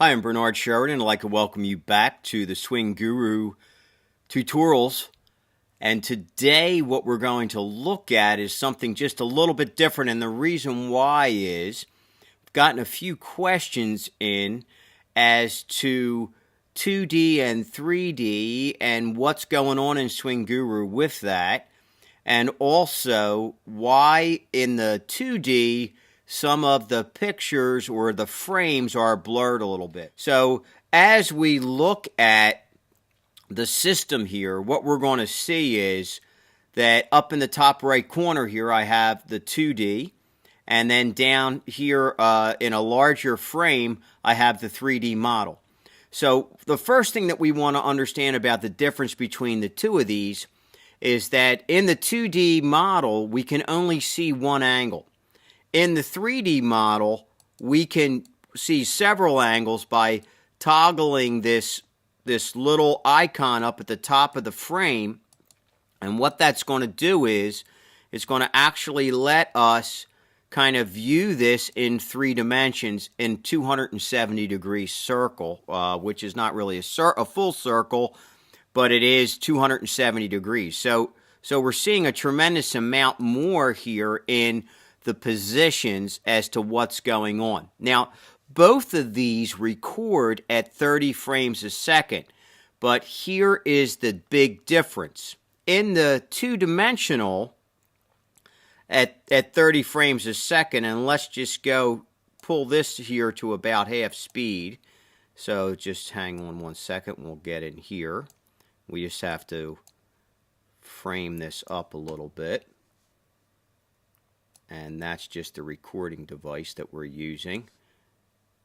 Hi, I'm Bernard Sheridan. I'd like to welcome you back to the Swinguru tutorials. And today what we're going to look at is something just a little bit different. And the reason why is I've gotten a few questions in as to 2D and 3D and what's going on in Swinguru with that. And also why in the 2D some of the pictures or the frames are blurred a little bit. So as we look at the system here, what we're going to see is that up in the top right corner here I have the 2D, and then down here in a larger frame I have the 3D model. So the first thing that we want to understand about the difference between the two of these is that in the 2D model we can only see one angle. In the 3D model, we can see several angles by toggling this little icon up at the top of the frame. And what that's going to do is it's going to actually let us kind of view this in 3 dimensions in 270-degree circle, which is not really a full circle, but it is 270 degrees. So we're seeing a tremendous amount more here in the positions as to what's going on. Now, both of these record at 30 frames a second, but here is the big difference. In the two-dimensional, at 30 frames a second, and let's just go pull this here to about half speed. So just hang on 1 second, we'll get in here. We just have to frame this up a little bit. And that's just the recording device that we're using.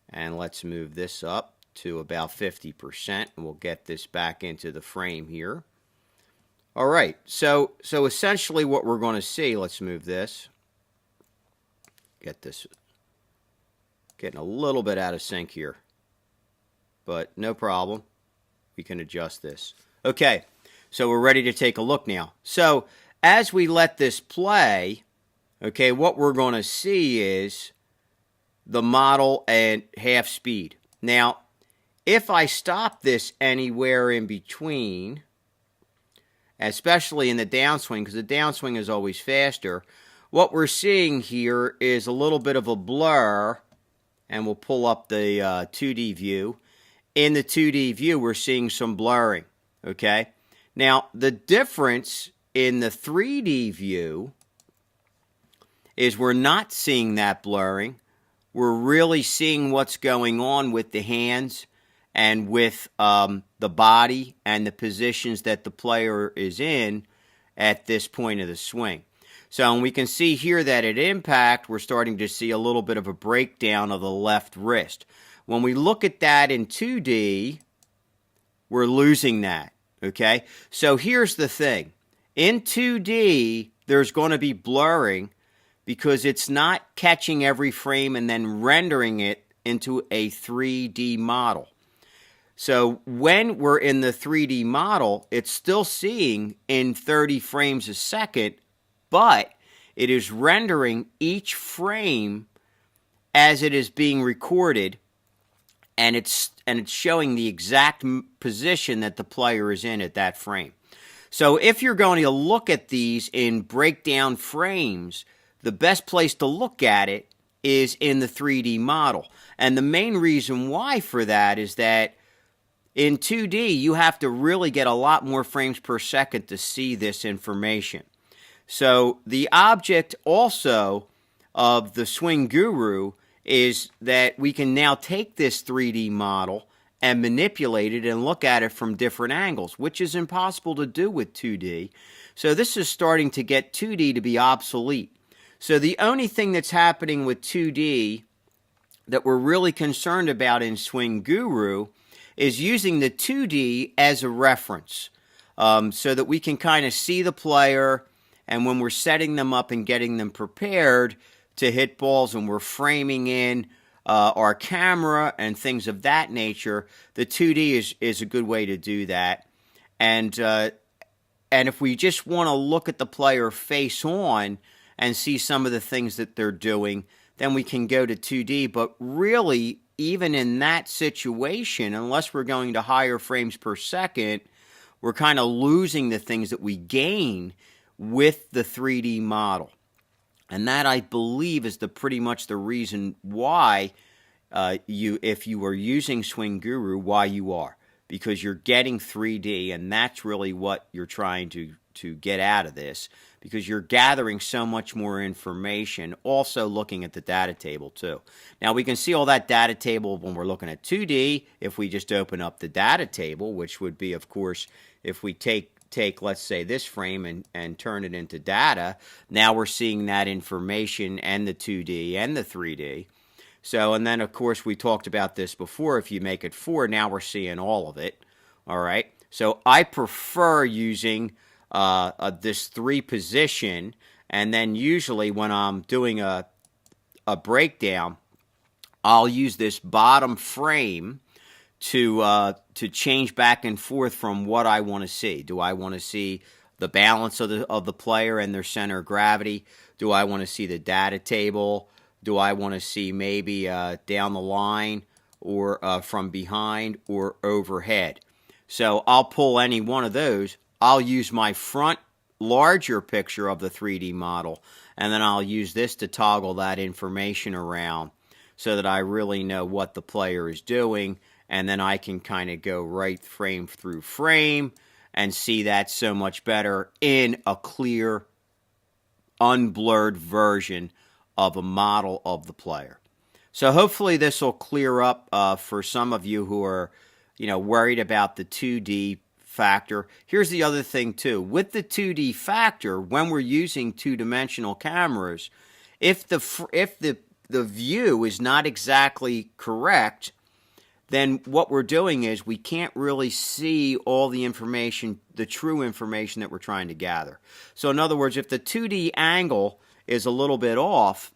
And let's move this up to about 50%, and we'll get this back into the frame here. All right, so essentially what we're going to see, let's move this. Get this getting a little bit out of sync here, but no problem. We can adjust this. Okay, so we're ready to take a look now. So as we let this play, okay, what we're going to see is the model at half speed. Now, if I stop this anywhere in between, especially in the downswing, because the downswing is always faster, what we're seeing here is a little bit of a blur, and we'll pull up the 2D view. In the 2D view, we're seeing some blurring, okay? Now, the difference in the 3D view is we're not seeing that blurring. We're really seeing what's going on with the hands and with the body and the positions that the player is in at this point of the swing. So and we can see here that at impact, we're starting to see a little bit of a breakdown of the left wrist. When we look at that in 2D, we're losing that, okay? So here's the thing. In 2D, there's going to be blurring because it's not catching every frame and then rendering it into a 3D model. So when we're in the 3D model, it's still seeing in 30 frames a second, but it is rendering each frame as it is being recorded, and it's showing the exact position that the player is in at that frame. So if you're going to look at these in breakdown frames, the best place to look at it is in the 3D model. And the main reason why for that is that in 2D, you have to really get a lot more frames per second to see this information. So the object also of the Swinguru is that we can now take this 3D model and manipulate it and look at it from different angles, which is impossible to do with 2D. So this is starting to get 2D to be obsolete. So the only thing that's happening with 2D that we're really concerned about in Swinguru is using the 2D as a reference so that we can kind of see the player, and when we're setting them up and getting them prepared to hit balls and we're framing in our camera and things of that nature, the 2D is a good way to do that. And if we just want to look at the player face on and see some of the things that they're doing, then we can go to 2D. But really, even in that situation, unless we're going to higher frames per second, we're kind of losing the things that we gain with the 3D model. And that, I believe, is pretty much the reason why if you are using Swinguru, why you are. Because you're getting 3D, and that's really what you're trying to get out of this, because you're gathering so much more information, also looking at the data table too. Now, we can see all that data table when we're looking at 2D if we just open up the data table, which would be, of course, if we take let's say, this frame and turn it into data. Now we're seeing that information and the 2D and the 3D. So, and then, of course, we talked about this before. If you make it 4, now we're seeing all of it. All right. So I prefer using this 3 position, and then usually when I'm doing a breakdown, I'll use this bottom frame to change back and forth from what I want to see. Do I want to see the balance of the player and their center of gravity? Do I want to see the data table? Do I want to see maybe down the line, or from behind, or overhead? So I'll pull any one of those. I'll use my front larger picture of the 3D model, and then I'll use this to toggle that information around so that I really know what the player is doing, and then I can kind of go right frame through frame and see that so much better in a clear, unblurred version of a model of the player. So hopefully this will clear up for some of you who are, worried about the 2D factor. Here's the other thing too. With the 2D factor, when we're using two-dimensional cameras, if the view is not exactly correct, then what we're doing is we can't really see all the information, the true information that we're trying to gather. So in other words, if the 2D angle is a little bit off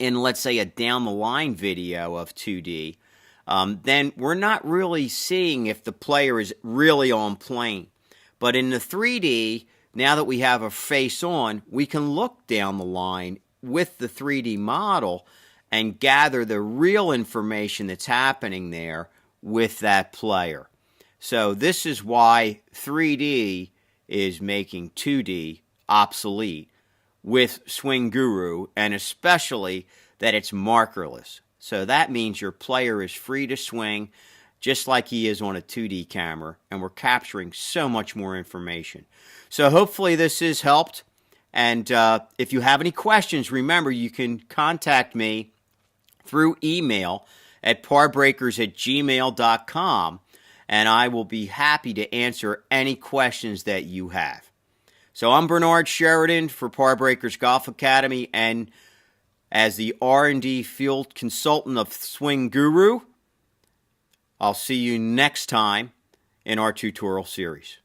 in, let's say, a down-the-line video of 2D, then we're not really seeing if the player is really on plane. But in the 3D, now that we have a face on, we can look down the line with the 3D model and gather the real information that's happening there with that player. So this is why 3D is making 2D obsolete with Swinguru, and especially that it's markerless. So that means your player is free to swing just like he is on a 2D camera, and we're capturing so much more information. So hopefully this has helped, and if you have any questions, remember you can contact me through email at parbreakers@gmail.com, and I will be happy to answer any questions that you have. So I'm Bernard Sheridan for Parbreakers Golf Academy, and as the R&D Field Consultant of Swinguru, I'll see you next time in our tutorial series.